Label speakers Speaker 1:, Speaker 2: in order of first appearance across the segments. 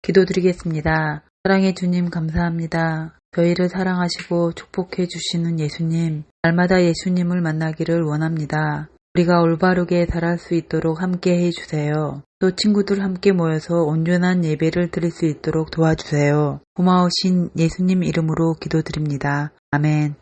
Speaker 1: 기도드리겠습니다. 사랑의 주님 감사합니다. 저희를 사랑하시고 축복해 주시는 예수님, 날마다 예수님을 만나기를 원합니다. 우리가 올바르게 살아갈 수 있도록 함께 해주세요. 또 친구들 함께 모여서 온전한 예배를 드릴 수 있도록 도와주세요. 고마우신 예수님 이름으로 기도드립니다. 아멘.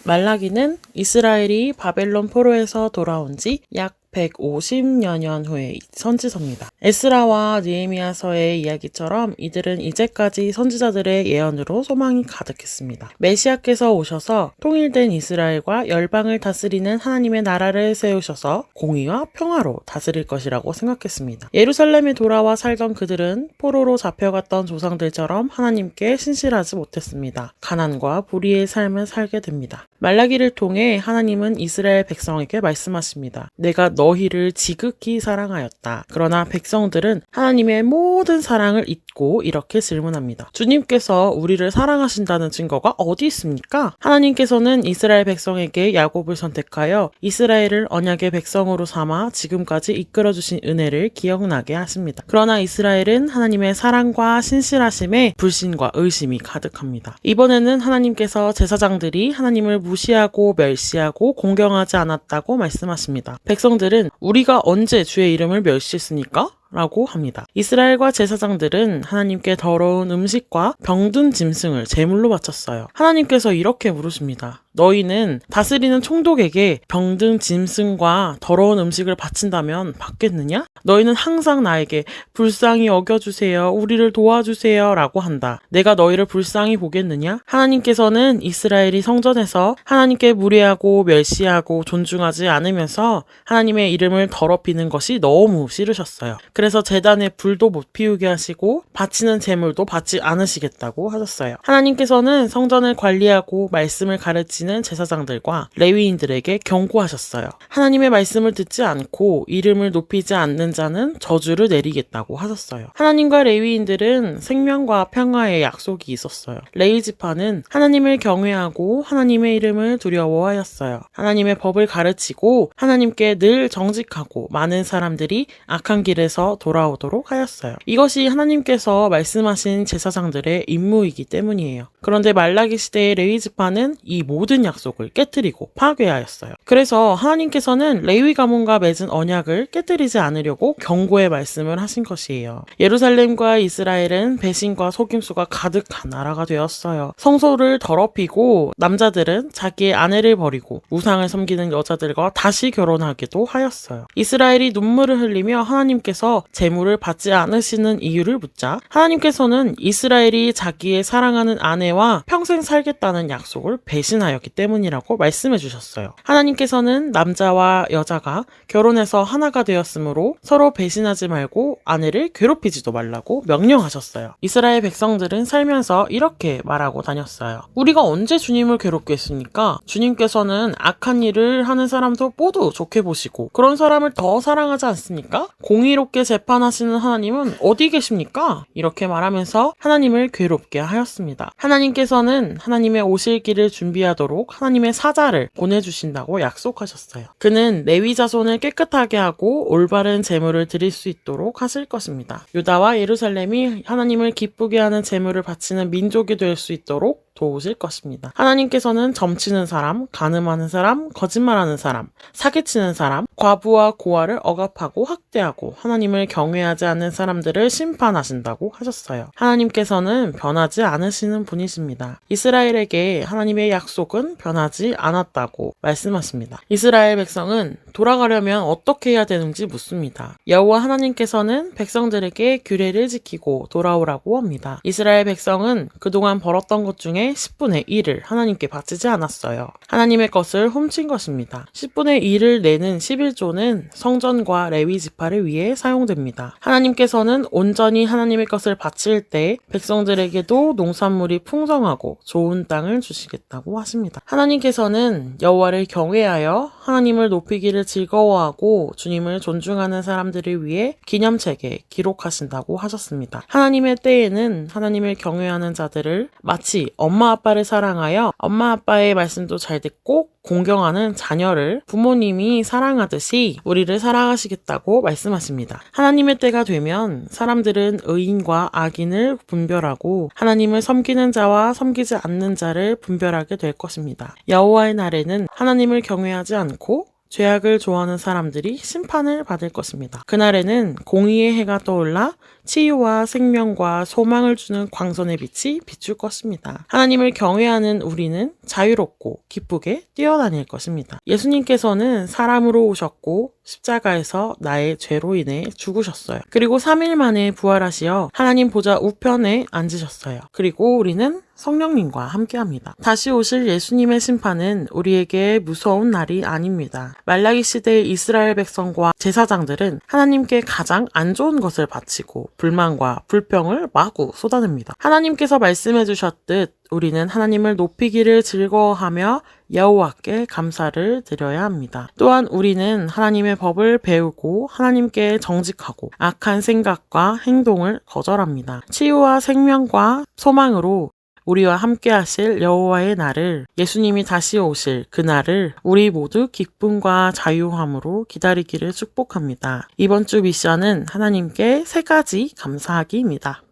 Speaker 2: 말라기는 이스라엘이 바벨론 포로에서 돌아온 지 약 150여 년 후의 선지서입니다. 에스라와 느헤미야서의 이야기처럼 이들은 이제까지 선지자들의 예언으로 소망이 가득했습니다. 메시아께서 오셔서 통일된 이스라엘과 열방을 다스리는 하나님의 나라를 세우셔서 공의와 평화로 다스릴 것이라고 생각했습니다. 예루살렘에 돌아와 살던 그들은 포로로 잡혀갔던 조상들처럼 하나님께 신실하지 못했습니다. 가난과 불의의 삶을 살게 됩니다. 말라기를 통해 하나님은 이스라엘 백성에게 말씀하십니다. 내가 너희를 지극히 사랑하였다. 그러나 백성들은 하나님의 모든 사랑을 잊고 이렇게 질문합니다. 주님께서 우리를 사랑하신다는 증거가 어디 있습니까? 하나님께서는 이스라엘 백성에게 야곱을 선택하여 이스라엘을 언약의 백성으로 삼아 지금까지 이끌어주신 은혜를 기억나게 하십니다. 그러나 이스라엘은 하나님의 사랑과 신실하심에 불신과 의심이 가득합니다. 이번에는 하나님께서 제사장들이 하나님을 무시하고 멸시하고 공경하지 않았다고 말씀하십니다. 백성들은 우리가 언제 주의 이름을 멸시했습니까? 라고 합니다. 이스라엘과 제사장들은 하나님께 더러운 음식과 병든 짐승을 제물로 바쳤어요. 하나님께서 이렇게 물으십니다. 너희는 다스리는 총독에게 병든 짐승과 더러운 음식을 바친다면 받겠느냐? 너희는 항상 나에게 불쌍히 여겨주세요. 우리를 도와주세요. 라고 한다. 내가 너희를 불쌍히 보겠느냐? 하나님께서는 이스라엘이 성전에서 하나님께 무례하고 멸시하고 존중하지 않으면서 하나님의 이름을 더럽히는 것이 너무 싫으셨어요. 그래서 제단에 불도 못 피우게 하시고 바치는 제물도 받지 않으시겠다고 하셨어요. 하나님께서는 성전을 관리하고 말씀을 가르치는 제사장들과 레위인들에게 경고하셨어요. 하나님의 말씀을 듣지 않고 이름을 높이지 않는 자는 저주를 내리겠다고 하셨어요. 하나님과 레위인들은 생명과 평화의 약속이 있었어요. 레위 지파는 하나님을 경외하고 하나님의 이름을 두려워하였어요. 하나님의 법을 가르치고 하나님께 늘 정직하고 많은 사람들이 악한 길에서 돌아오도록 하였어요. 이것이 하나님께서 말씀하신 제사장들의 임무이기 때문이에요. 그런데 말라기 시대의 레위 지파는 이 모든 약속을 깨뜨리고 파괴하였어요. 그래서 하나님께서는 레위 가문과 맺은 언약을 깨뜨리지 않으려고 경고의 말씀을 하신 것이에요. 예루살렘과 이스라엘은 배신과 속임수가 가득한 나라가 되었어요. 성소를 더럽히고 남자들은 자기의 아내를 버리고 우상을 섬기는 여자들과 다시 결혼하기도 하였어요. 이스라엘이 눈물을 흘리며 하나님께서 제물을 받지 않으시는 이유를 묻자 하나님께서는 이스라엘이 자기의 사랑하는 아내와 평생 살겠다는 약속을 배신하였기 때문이라고 말씀해 주셨어요. 하나님께서는 남자와 여자가 결혼해서 하나가 되었으므로 서로 배신하지 말고 아내를 괴롭히지도 말라고 명령하셨어요. 이스라엘 백성들은 살면서 이렇게 말하고 다녔어요. 우리가 언제 주님을 괴롭게 했습니까? 주님께서는 악한 일을 하는 사람도 모두 좋게 보시고 그런 사람을 더 사랑하지 않습니까? 공의롭게 재판하시는 하나님은 어디 계십니까? 이렇게 말하면서 하나님을 괴롭게 하였습니다. 하나님께서는 하나님의 오실 길을 준비하도록 하나님의 사자를 보내주신다고 약속하셨어요. 그는 레위 자손을 깨끗하게 하고 올바른 제물을 드릴 수 있도록 하실 것입니다. 유다와 예루살렘이 하나님을 기쁘게 하는 제물을 바치는 민족이 될 수 있도록 도우실 것입니다. 하나님께서는 점치는 사람, 간음하는 사람, 거짓말하는 사람, 사기치는 사람, 과부와 고아를 억압하고 학대하고 하나님을 경외하지 않는 사람들을 심판하신다고 하셨어요. 하나님께서는 변하지 않으시는 분이십니다. 이스라엘에게 하나님의 약속은 변하지 않았다고 말씀하십니다. 이스라엘 백성은 돌아가려면 어떻게 해야 되는지 묻습니다. 여호와 하나님께서는 백성들에게 규례를 지키고 돌아오라고 합니다. 이스라엘 백성은 그동안 벌었던 것 중에 10분의 1을 하나님께 바치지 않았어요. 하나님의 것을 훔친 것입니다. 10분의 1을 내는 11조는 성전과 레위 지파를 위해 사용됩니다. 하나님께서는 온전히 하나님의 것을 바칠 때 백성들에게도 농산물이 풍성하고 좋은 땅을 주시겠다고 하십니다. 하나님께서는 여호와를 경외하여 하나님을 높이기를 즐거워하고 주님을 존중하는 사람들을 위해 기념책에 기록하신다고 하셨습니다. 하나님의 때에는 하나님을 경외하는 자들을 마치 엄마 아빠를 사랑하여 엄마 아빠의 말씀도 잘 듣고 공경하는 자녀를 부모님이 사랑하듯이 우리를 사랑하시겠다고 말씀하십니다. 하나님의 때가 되면 사람들은 의인과 악인을 분별하고 하나님을 섬기는 자와 섬기지 않는 자를 분별하게 될 것입니다. 여호와의 날에는 하나님을 경외하지 않고 죄악을 좋아하는 사람들이 심판을 받을 것입니다. 그날에는 공의의 해가 떠올라 치유와 생명과 소망을 주는 광선의 빛이 비출 것입니다. 하나님을 경외하는 우리는 자유롭고 기쁘게 뛰어다닐 것입니다. 예수님께서는 사람으로 오셨고 십자가에서 나의 죄로 인해 죽으셨어요. 그리고 3일 만에 부활하시어 하나님 보좌 우편에 앉으셨어요. 그리고 우리는 성령님과 함께합니다. 다시 오실 예수님의 심판은 우리에게 무서운 날이 아닙니다. 말라기 시대의 이스라엘 백성과 제사장들은 하나님께 가장 안 좋은 것을 바치고 불만과 불평을 마구 쏟아냅니다. 하나님께서 말씀해 주셨듯 우리는 하나님을 높이기를 즐거워하며 여호와께 감사를 드려야 합니다. 또한 우리는 하나님의 법을 배우고 하나님께 정직하고 악한 생각과 행동을 거절합니다. 치유와 생명과 소망으로 우리와 함께 하실 여호와의 날을, 예수님이 다시 오실 그날을 우리 모두 기쁨과 자유함으로 기다리기를 축복합니다. 이번 주 미션은 하나님께 3가지 감사하기입니다.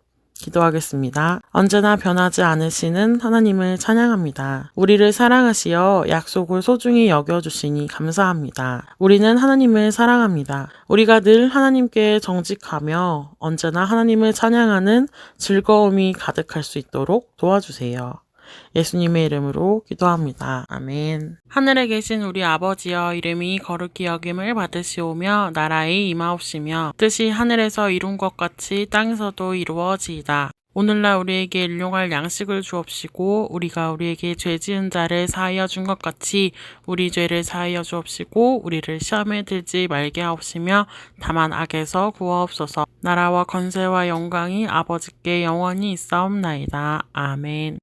Speaker 2: 기도하겠습니다. 언제나 변하지 않으시는 하나님을 찬양합니다. 우리를 사랑하시어 약속을 소중히 여겨주시니 감사합니다. 우리는 하나님을 사랑합니다. 우리가 늘 하나님께 정직하며 언제나 하나님을 찬양하는 즐거움이 가득할 수 있도록 도와주세요. 예수님의 이름으로 기도합니다. 아멘. 하늘에 계신 우리 아버지여, 이름이 거룩히 여김을 받으시오며 나라의 임하옵시며 뜻이 하늘에서 이룬 것 같이 땅에서도 이루어지이다. 오늘날 우리에게 일용할 양식을 주옵시고 우리가 우리에게 죄 지은 자를 사하여 준 것 같이 우리 죄를 사하여 주옵시고 우리를 시험에 들지 말게 하옵시며 다만 악에서 구하옵소서. 나라와 권세와 영광이 아버지께 영원히 있사옵나이다. 아멘.